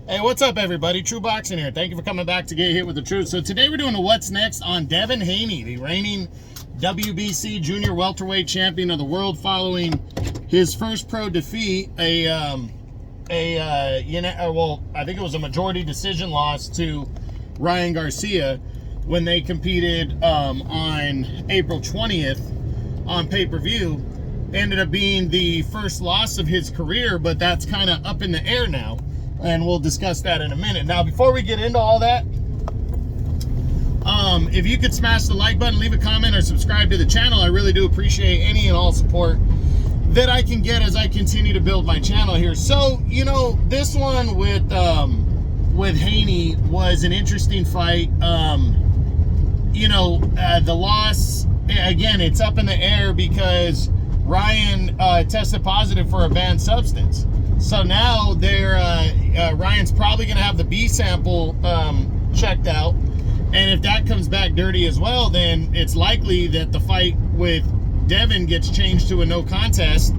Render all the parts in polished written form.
Hey, what's up, everybody? True Boxing here. Thank you for coming back to Get Hit with the Truth. So today we're doing a What's Next on Devin Haney, the reigning WBC Junior Welterweight Champion of the world, following his first pro defeat, I think it was a majority decision loss to Ryan Garcia when they competed on April 20th on pay-per-view. Ended up being the first loss of his career, but that's kind of up in the air now. And we'll discuss that in a minute. Now, before we get into all that, if you could smash the like button, leave a comment, or subscribe to the channel, I really do appreciate any and all support that I can get as I continue to build my channel here. So, you know, this one with Haney was an interesting fight. The loss, again, it's up in the air because Ryan tested positive for a banned substance. So now Ryan's probably going to have the B sample checked out. And if that comes back dirty as well, then it's likely that the fight with Devin gets changed to a no contest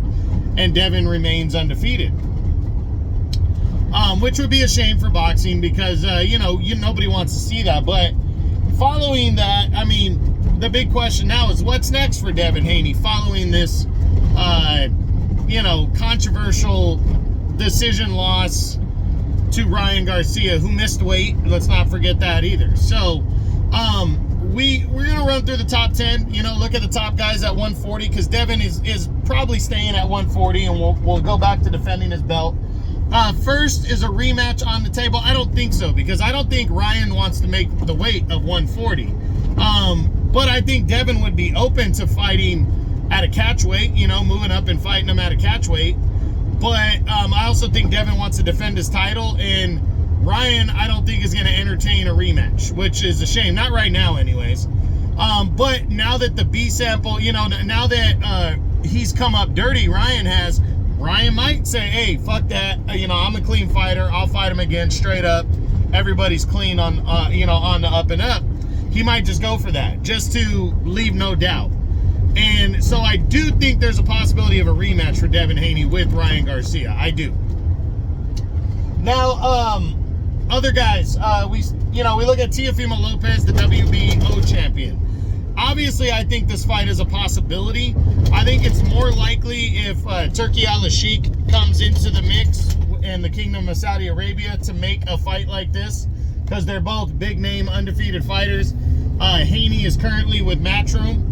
and Devin remains undefeated. Which would be a shame for boxing because, nobody wants to see that. But following that, I mean, the big question now is what's next for Devin Haney following this, controversial decision loss to Ryan Garcia, who missed weight. Let's not forget that either. So we're gonna run through the top 10, look at the top guys at 140, because Devin is probably staying at 140, and we'll go back to defending his belt. First, is a rematch on the table? I don't think so, because I don't think Ryan wants to make the weight of 140. But I think Devin would be open to fighting at a catch weight, moving up and fighting him at a catch weight. But I also think Devin wants to defend his title, and Ryan, I don't think, is going to entertain a rematch, which is a shame. Not right now, anyways. But now that the B sample, now that he's come up dirty, Ryan might say, hey, fuck that. I'm a clean fighter. I'll fight him again straight up. Everybody's clean on the up and up. He might just go for that, just to leave no doubt. And so I do think there's a possibility of a rematch for Devin Haney with Ryan Garcia. I do. Now, other guys, we look at Teofimo Lopez, the WBO champion. Obviously, I think this fight is a possibility. I think it's more likely if Turki Al-Sheikh comes into the mix in the Kingdom of Saudi Arabia to make a fight like this, because they're both big-name, undefeated fighters. Haney is currently with Matchroom.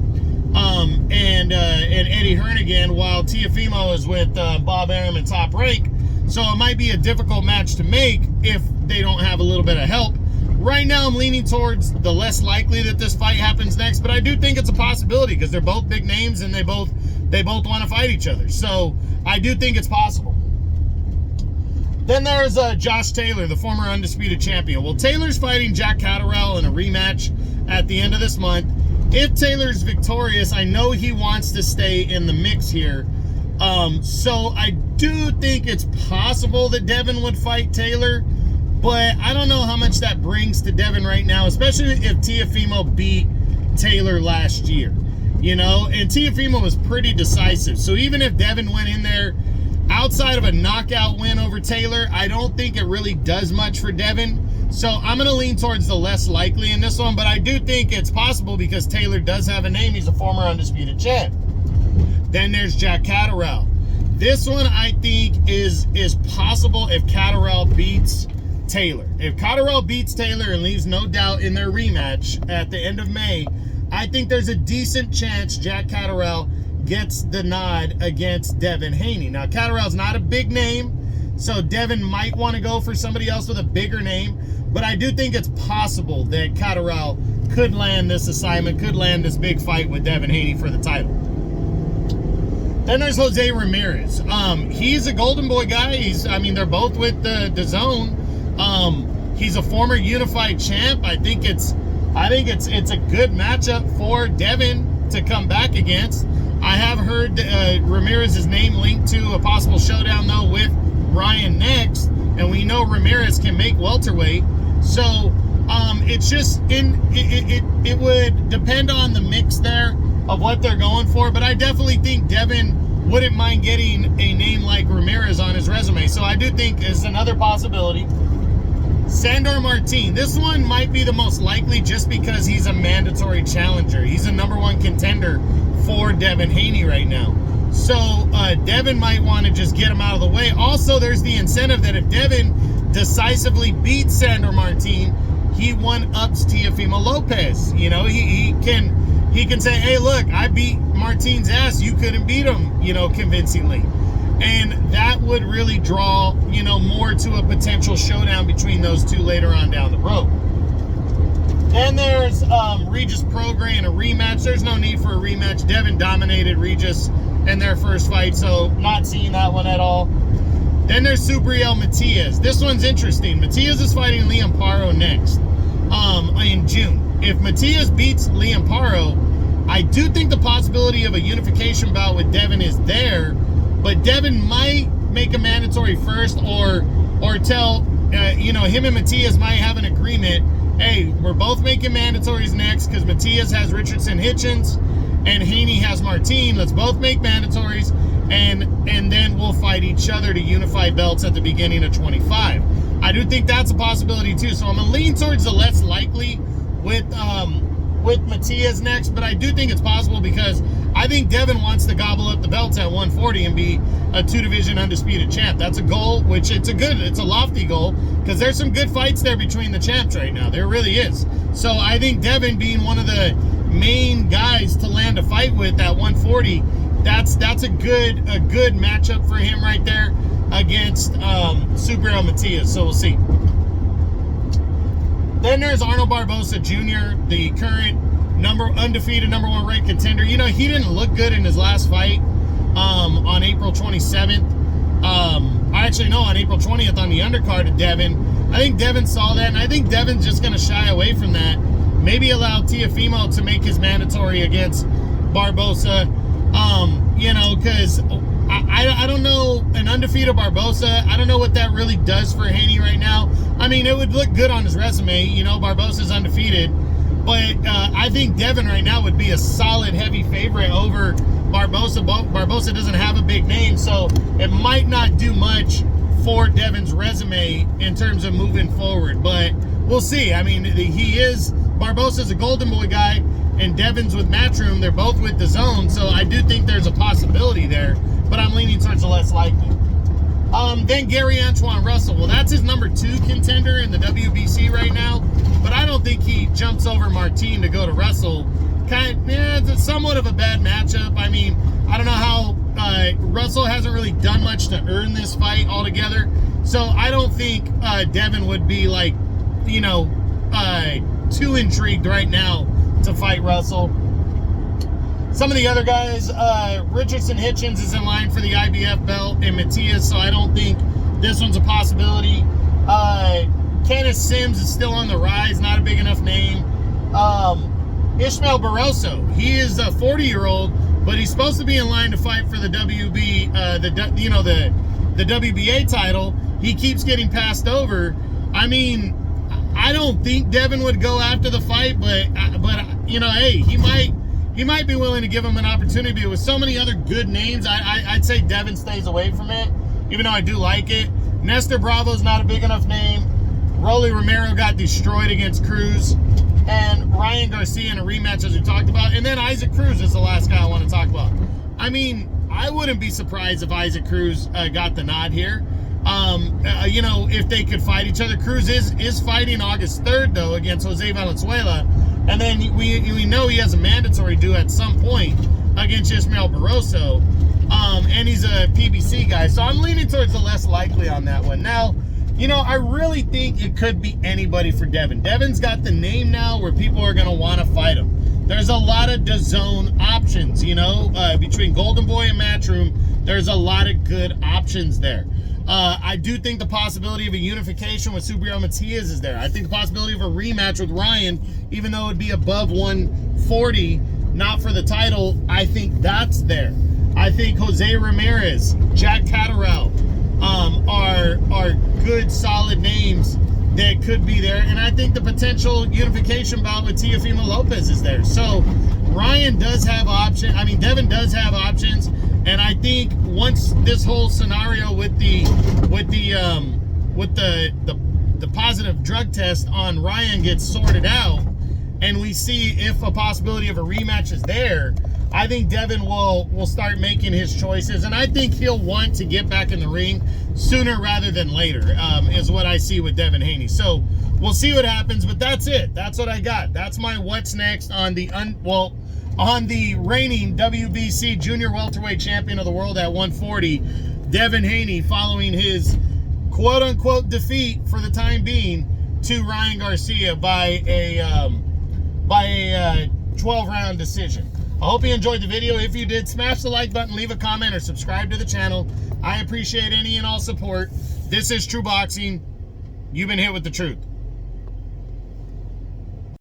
And Eddie Hearn, while Teofimo is with Bob Arum and Top Rank. So it might be a difficult match to make if they don't have a little bit of help. Right now, I'm leaning towards the less likely that this fight happens next, but I do think it's a possibility because they're both big names and they both want to fight each other. So I do think it's possible. Then there's Josh Taylor, the former undisputed champion. Well, Taylor's fighting Jack Catterall in a rematch at the end of this month. If Taylor's victorious, I know he wants to stay in the mix here. So I do think it's possible that Devin would fight Taylor, but I don't know how much that brings to Devin right now, especially if Teofimo beat Taylor last year, and Teofimo was pretty decisive. So even if Devin went in there outside of a knockout win over Taylor, I don't think it really does much for Devin. So I'm going to lean towards the less likely in this one, but I do think it's possible because Taylor does have a name. He's a former undisputed champ. Then there's Jack Catterall. This one I think is possible if Catterall beats Taylor. If Catterall beats Taylor and leaves no doubt in their rematch at the end of May, I think there's a decent chance Jack Catterall gets the nod against Devin Haney. Now, Catterall's not a big name, so Devin might want to go for somebody else with a bigger name. But I do think it's possible that Catterall could land this assignment, could land this big fight with Devin Haney for the title. Then there's Jose Ramirez. He's a Golden Boy guy. They're both with the Zone. He's a former unified champ. I think it's a good matchup for Devin to come back against. I have heard Ramirez's name linked to a possible showdown though with Ryan next, and we know Ramirez can make welterweight. So it's just it would depend on the mix there of what they're going for, but I definitely think Devin wouldn't mind getting a name like Ramirez on his resume. So I do think it's another possibility. Sandor Martin. This one might be the most likely just because he's a mandatory challenger. He's a #1 contender for Devin Haney right now. So Devin might want to just get him out of the way. Also, there's the incentive that if Devin decisively beats Sandor Martin, he one-ups Teofimo Lopez. You know, he can say, hey, look, I beat Martin's ass. You couldn't beat him, you know, convincingly. And that would really draw, you know, more to a potential showdown between those two later on down the road. Then there's Regis Prograis in a rematch. There's no need for a rematch. Devin dominated Regis in their first fight, so not seeing that one at all. Then there's Subriel Matias. This one's interesting. Matias is fighting Liam Paro next in June. If Matias beats Liam Paro, I do think the possibility of a unification bout with Devin is there, but Devin might make a mandatory first or tell, you know, him and Matias might have an agreement. Hey, we're both making mandatories next because Matias has Richardson Hitchens and Haney has Martin. Let's both make mandatories, and then we'll fight each other to unify belts at the beginning of 25. I do think that's a possibility too. So I'm gonna lean towards the less likely with Matias next, but I do think it's possible because I think Devin wants to gobble up the belts at 140 and be a 2-division undisputed champ. That's a goal, which it's a lofty goal because there's some good fights there between the champs right now. There really is. So I think Devin being one of the main guys to land a fight with at 140, that's a good matchup for him right there against Subriel Matias. So we'll see. Then there's Arnold Barboza Jr., the current undefeated #1 ranked contender. You know, he didn't look good in his last fight on April 27th. Actually, no, on April 20th on the undercard of Devin. I think Devin saw that, and I think Devin's just going to shy away from that. Maybe allow Teofimo to make his mandatory against Barboza. You know, because I don't know, an undefeated Barboza, I don't know what that really does for Haney right now. I mean, it would look good on his resume, you know, Barboza's undefeated, but I think Devin right now would be a solid heavy favorite over Barboza. Barboza doesn't have a big name, so it might not do much for Devin's resume in terms of moving forward, but we'll see. I mean, Barboza's a Golden Boy guy, and Devin's with Matchroom. They're both with the Zone, so I do think there's a possibility there, but I'm leaning towards the less likely. Then Gary Antoine Russell. Well, that's his #2 contender in the WBC right now, but I don't think he jumps over Martin to go to Russell. It's somewhat of a bad matchup. I mean, I don't know how Russell hasn't really done much to earn this fight altogether, so I don't think Devin would be like, you know, too intrigued right now to fight Russell. Some of the other guys, Richardson Hitchens is in line for the IBF belt and Matias, so I don't think this one's a possibility. Kenneth Sims is still on the rise, not a big enough name. Ishmael Barroso, he is a 40-year-old, but he's supposed to be in line to fight for the the WBA title. He keeps getting passed over. I mean, I don't think Devin would go after the fight, but you know, hey, he might be willing to give him an opportunity. With so many other good names, I'd say Devin stays away from it, even though I do like it. Nestor Bravo's not a big enough name. Rolly Romero got destroyed against Cruz. And Ryan Garcia in a rematch, as we talked about. And then Isaac Cruz is the last guy I want to talk about. I mean, I wouldn't be surprised if Isaac Cruz got the nod here. You know, if they could fight each other. Cruz is fighting August 3rd, though, against Jose Valenzuela. And then we know he has a mandatory due at some point against Ishmael Barroso. And he's a PBC guy. So I'm leaning towards the less likely on that one. Now, you know, I really think it could be anybody for Devin. Devin's got the name now where people are going to want to fight him. There's a lot of DAZN options, you know, between Golden Boy and Matchroom. There's a lot of good options there. I do think the possibility of a unification with Subriel Matias is there. I think the possibility of a rematch with Ryan, even though it would be above 140, not for the title, I think that's there. I think Jose Ramirez, Jack Catterall are good, solid names that could be there. And I think the potential unification bout with Teofimo Lopez is there. So Ryan does have options. I mean, Devin does have options. And I think once this whole scenario with the the positive drug test on Ryan gets sorted out, and we see if a possibility of a rematch is there, I think Devin will start making his choices, and I think he'll want to get back in the ring sooner rather than later, is what I see with Devin Haney. So we'll see what happens, but that's it. That's what I got. That's my what's next on the on the reigning WBC Junior Welterweight Champion of the World at 140, Devin Haney, following his quote-unquote defeat for the time being to Ryan Garcia by a 12-round decision. I hope you enjoyed the video. If you did, smash the like button, leave a comment, or subscribe to the channel. I appreciate any and all support. This is True Boxing. You've been hit with the truth.